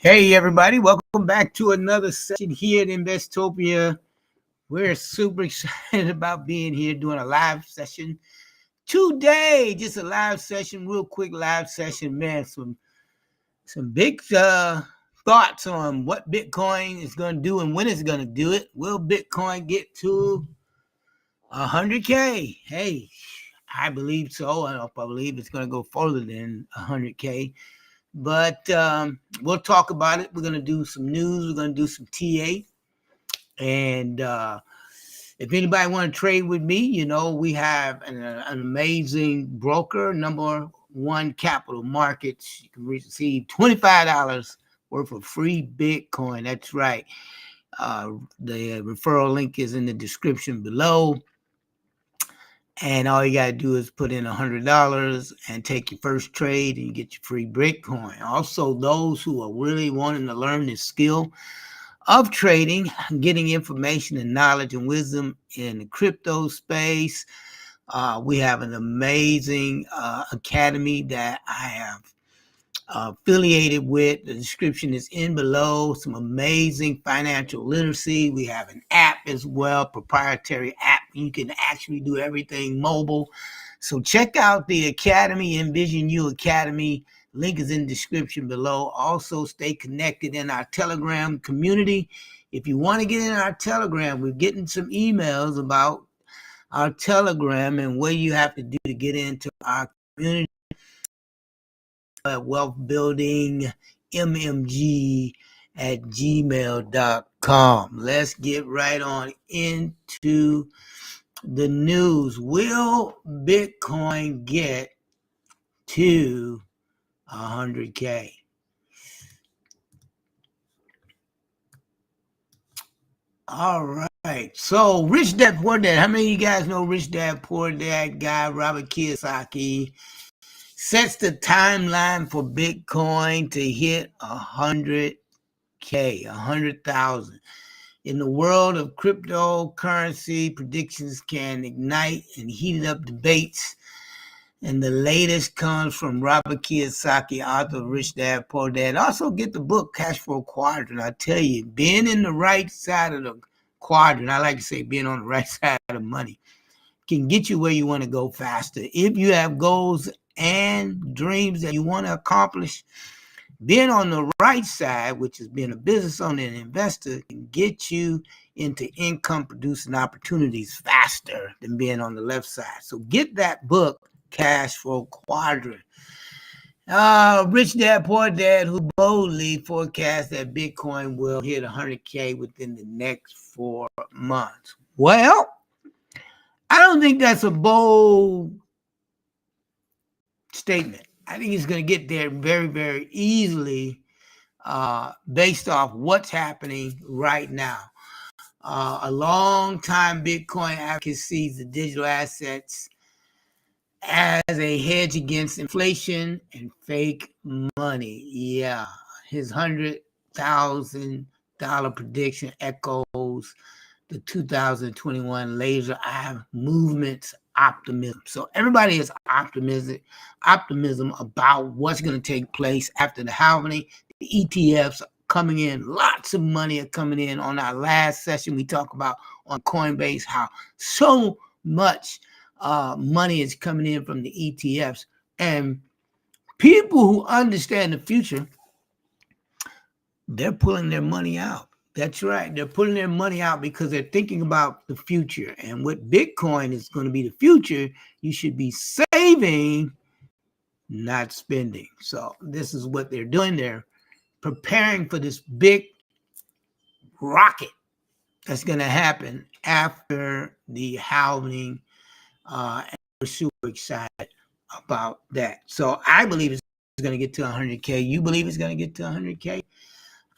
Hey everybody, welcome back to another session here at Investopia. We're super excited about being here doing a live session today. Just a live session, real quick live session, man. Some big thoughts on what Bitcoin is going to do and when it's going to do it. Will Bitcoin get to 100K? Hey, I believe so. I believe it's going to go further than 100K. But we'll talk about it. We're going to do some news. We're going to do some TA. And if anybody want to trade with me, you know, we have an amazing broker, number one capital markets. You can receive $25 worth of free Bitcoin. That's right. The referral link is in the description below. And all you got to do is put in $100 and take your first trade and you get your free Bitcoin. Also, those who are really wanting to learn this skill of trading, getting information and knowledge and wisdom in the crypto space, we have an amazing academy that I have affiliated with. The description is in below. Some amazing financial literacy. We have an app as well, proprietary app. You can actually do everything mobile. So check out the academy, Envision You Academy. Link is in the description below. Also stay connected in our Telegram community. If you want to get in our Telegram, we're getting some emails about our Telegram and what you have to do to get into our community at wealthbuildingmmg at gmail.com. Let's get right on into the news. Will Bitcoin get to 100K? All right. So Rich Dad Poor Dad. How many of you guys know Rich Dad Poor Dad guy, Robert Kiyosaki? Sets the timeline for Bitcoin to hit 100K, 100,000. In the world of cryptocurrency, predictions can ignite and heated up debates. And the latest comes from Robert Kiyosaki, author of Rich Dad, Poor Dad. Also get the book Cash Flow Quadrant. I tell you, being in the right side of the quadrant, I like to say being on the right side of money, can get you where you want to go faster. If you have goals and dreams that you want to accomplish, being on the right side, which is being a business owner and investor, can get you into income producing opportunities faster than being on the left side. So get that book, Cash Flow Quadrant. Rich Dad Poor Dad, who boldly forecasts that Bitcoin will hit 100K within the next 4 months. Well, I don't think that's a bold statement. I think it's going to get there very, very easily based off what's happening right now. A long time Bitcoin advocate sees the digital assets as a hedge against inflation and fake money. Yeah, his $100,000 prediction echoes the 2021 laser eye movements optimism. So everybody is optimism about what's going to take place after the halving. The ETFs are coming in, lots of money are coming in. On our last session, we talked about on Coinbase how so much money is coming in from the ETFs, and people who understand the future, they're pulling their money out. That's right. They're pulling their money out because they're thinking about the future. And what Bitcoin is going to be the future, you should be saving, not spending. So this is what they're doing. They're preparing for this big rocket that's going to happen after the halving. And we're super excited about that. So I believe it's going to get to 100K. You believe it's going to get to 100K?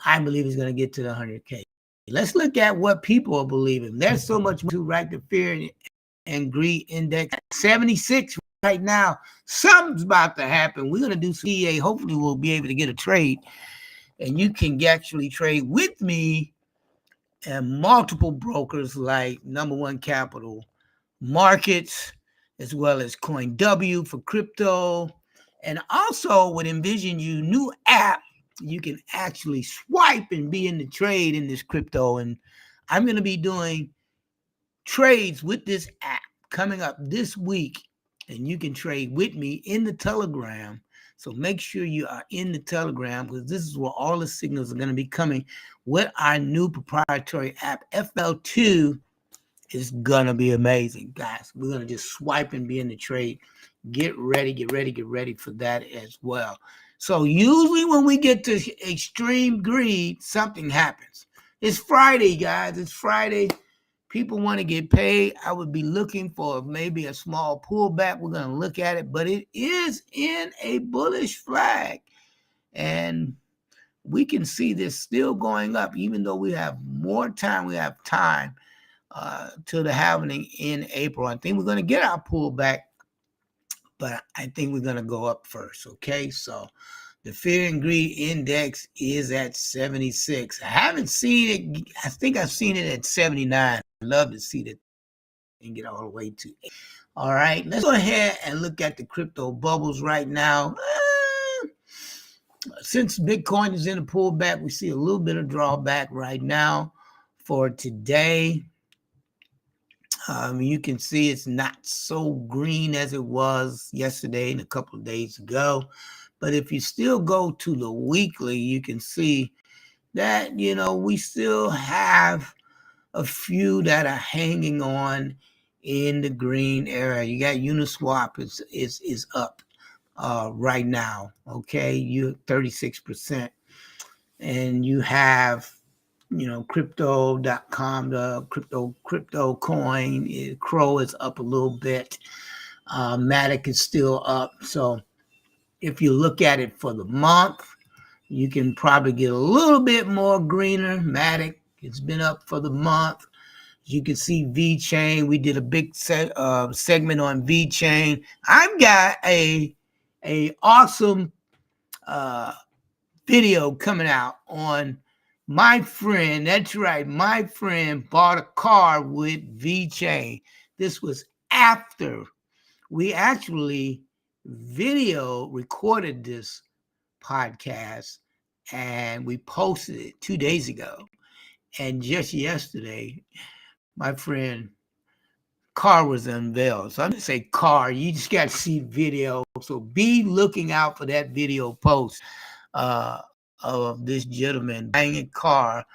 I believe it's going to get to the 100K. Let's look at what people are believing. There's so much to right to fear and greed index. 76 right now. Something's about to happen. We're going to do some TA. Hopefully we'll be able to get a trade. And you can actually trade with me and multiple brokers like Number One Capital Markets, as well as CoinW for crypto. And also with Envision You new app, you can actually swipe and be in the trade in this crypto. And I'm going to be doing trades with this app coming up this week, and you can trade with me in the Telegram. So make sure you are in the Telegram, because this is where all the signals are going to be coming with our new proprietary app. FL2 is going to be amazing, guys. We're going to just swipe and be in the trade. Get ready for that as well. So usually when we get to extreme greed, something happens. It's Friday, guys. It's Friday. People want to get paid. I would be looking for maybe a small pullback. We're going to look at it, but it is in a bullish flag. And we can see this still going up, even though we have more time. We have time to the halving in April. I think we're going to get our pullback, but I think we're going to go up first. Okay, so the fear and greed index is at 76. I haven't seen it. I think I've seen it at 79. I'd love to see that and get all the way to 8. All right, let's go ahead and look at the crypto bubbles right now. Since Bitcoin is in a pullback, we see a little bit of drawback right now for today. You can see it's not so green as it was yesterday and a couple of days ago. But if you still go to the weekly, you can see that, we still have a few that are hanging on in the green area. You got Uniswap is up right now. Okay, you're 36%. And you have crypto.com, the crypto coin, Crow is up a little bit. Matic is still up. So if you look at it for the month, you can probably get a little bit more greener. Matic, it's been up for the month. You can see VeChain. We did a big segment on VeChain. I've got a awesome video coming out on my friend. That's right, my friend bought a car with VeChain. This was after we actually video recorded this podcast, and we posted it 2 days ago. And just yesterday, my friend car was unveiled. So I'm going to say car. You just got to see video. So be looking out for that video post of this gentleman buying a car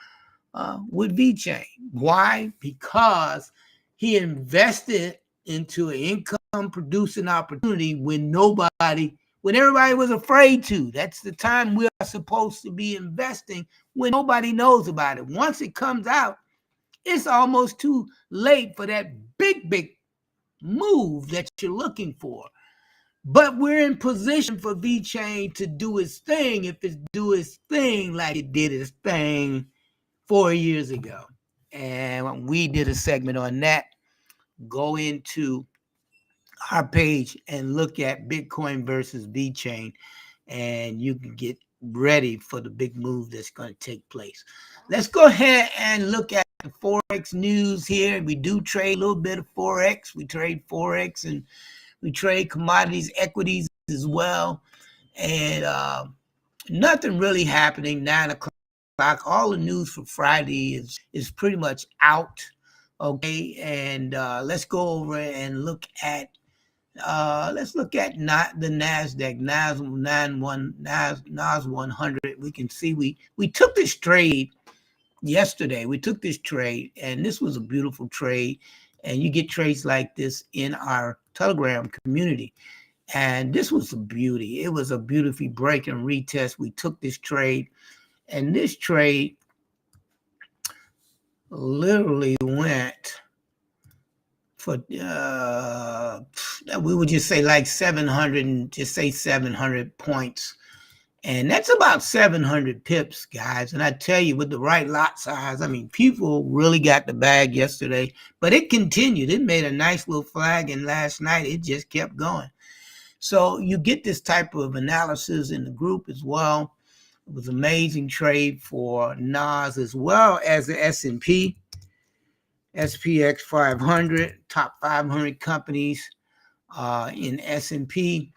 with VeChain. Why? Because he invested into an income producing opportunity when everybody was afraid to. That's the time we are supposed to be investing, when nobody knows about it. Once it comes out, it's almost too late for that big move that you're looking for. But we're in position for VeChain to do its thing, if it do its thing like it did its thing 4 years ago. And we did a segment on that. Go into our page and look at Bitcoin versus VeChain, and you can get ready for the big move that's going to take place. Let's go ahead and look at the forex news here. We do trade a little bit of forex. We trade forex and we trade commodities, equities as well. And nothing really happening. 9 o'clock. All the news for Friday is pretty much out. Okay, and let's go over and look at not the NASDAQ, NAS 100. We can see we took this trade yesterday. We took this trade, and this was a beautiful trade. And you get trades like this in our Telegram community. And this was a beauty. It was a beautiful break and retest. We took this trade, and this trade literally went for we would just say like 700, and just say 700 points. And that's about 700 pips, guys. And I tell you, with the right lot size, I mean, people really got the bag yesterday. But it continued. It made a nice little flag, and last night it just kept going. So you get this type of analysis in the group as well. It was an amazing trade for NAS as well as the S&P. SPX 500, top 500 companies in S&P.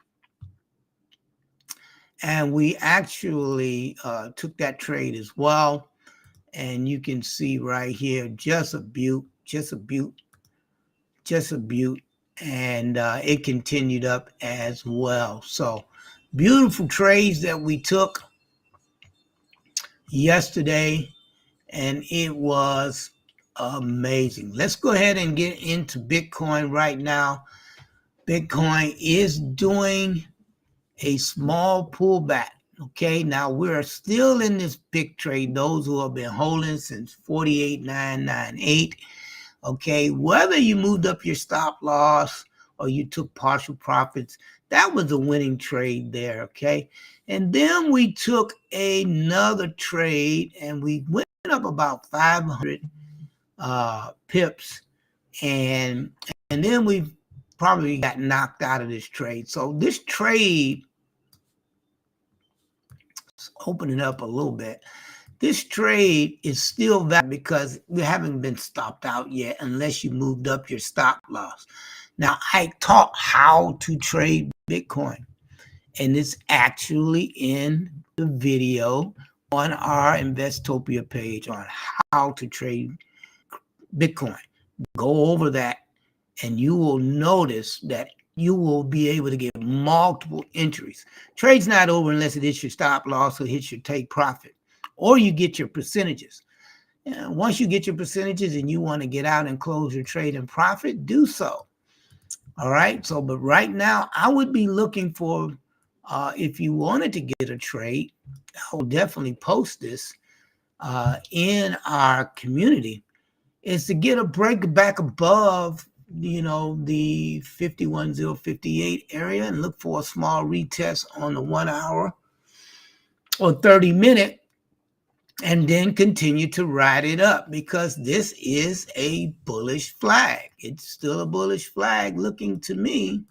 And we actually took that trade as well. And you can see right here, just a beaut. And it continued up as well. So beautiful trades that we took yesterday, and it was amazing. Let's go ahead and get into Bitcoin right now. Bitcoin is doing a small pullback. Okay, now we're still in this big trade. Those who have been holding since 48,998. Okay, whether you moved up your stop loss or you took partial profits, that was a winning trade there. Okay, and then we took another trade and we went up about 500 pips, and then we probably got knocked out of this trade. So this trade, opening up a little bit, this trade is still valid because we haven't been stopped out yet unless you moved up your stop loss. Now, I taught how to trade Bitcoin, and it's actually in the video on our Investopia page on how to trade Bitcoin. Go over that, and you will notice that you will be able to get multiple entries. Trade's not over unless it hits your stop loss or hits your take profit, or you get your percentages. And once you get your percentages and you want to get out and close your trade in profit, do so. All right. So, but right now, I would be looking for, if you wanted to get a trade, I will definitely post this in our community, is to get a break back above, the 51,058 area and look for a small retest on the 1 hour or 30 minute, and then continue to ride it up, because this is a bullish flag. It's still a bullish flag looking to me.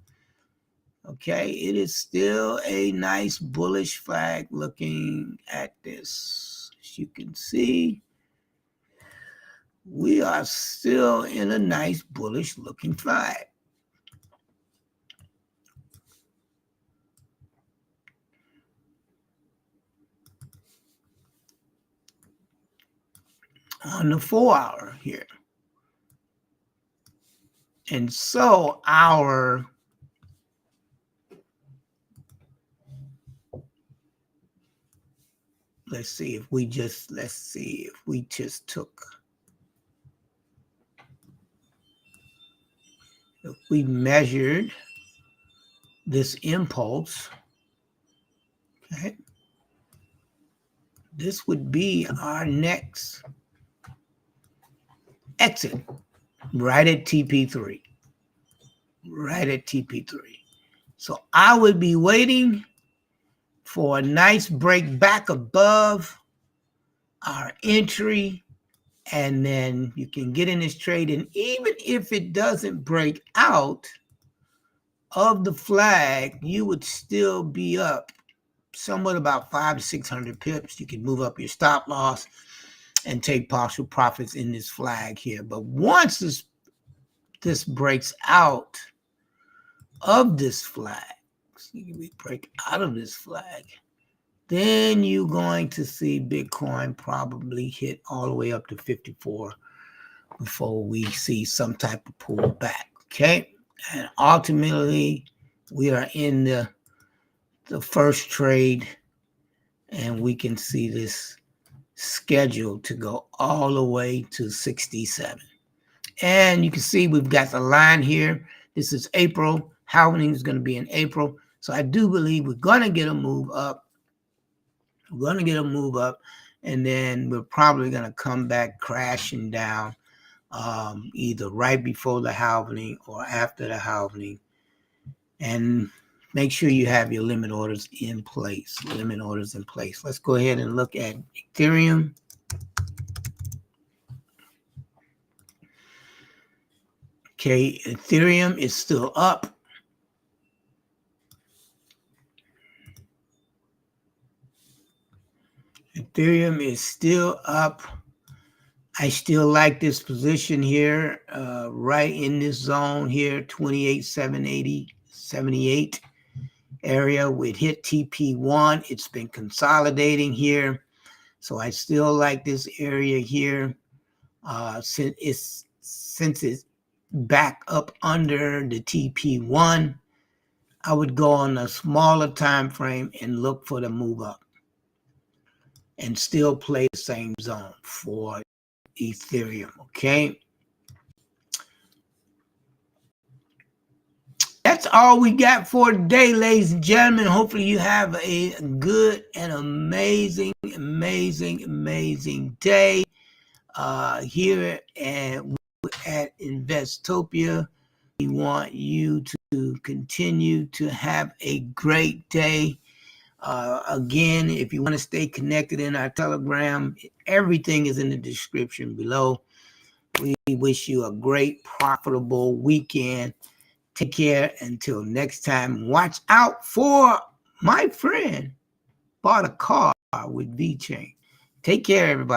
Okay, it is still a nice bullish flag looking at this. As you can see, we are still in a nice bullish looking flag. On the 4 hour here. And so let's see if we just took, if we measured this impulse, okay, this would be our next exit right at TP3. So I would be waiting for a nice break back above our entry, and then you can get in this trade. And even if it doesn't break out of the flag, you would still be up somewhat about 500 to 600 pips. You can move up your stop loss and take partial profits in this flag here. But once this breaks out of this flag, we break out of this flag, then you're going to see Bitcoin probably hit all the way up to 54 before we see some type of pullback. Okay, and ultimately we are in the first trade, and we can see this scheduled to go all the way to 67. And you can see we've got the line here. This is April. Halving is going to be in April. So I do believe we're going to get a move up. And then we're probably going to come back crashing down either right before the halving or after the halving. And make sure you have your limit orders in place. Let's go ahead and look at Ethereum. Okay, Ethereum is still up. Ethereum is still up. I still like this position here, right in this zone here, 28,780, 78. area. We'd hit TP1. It's been consolidating here. So I still like this area here. Since it's back up under the TP1, I would go on a smaller time frame and look for the move up and still play the same zone for Ethereum, okay? That's all we got for today, ladies and gentlemen. Hopefully you have a good and amazing day here at Investopia. We want you to continue to have a great day. Again, if you want to stay connected in our Telegram, everything is in the description below. We wish you a great, profitable weekend. Take care until next time. Watch out for my friend bought a car with VeChain. Take care, everybody.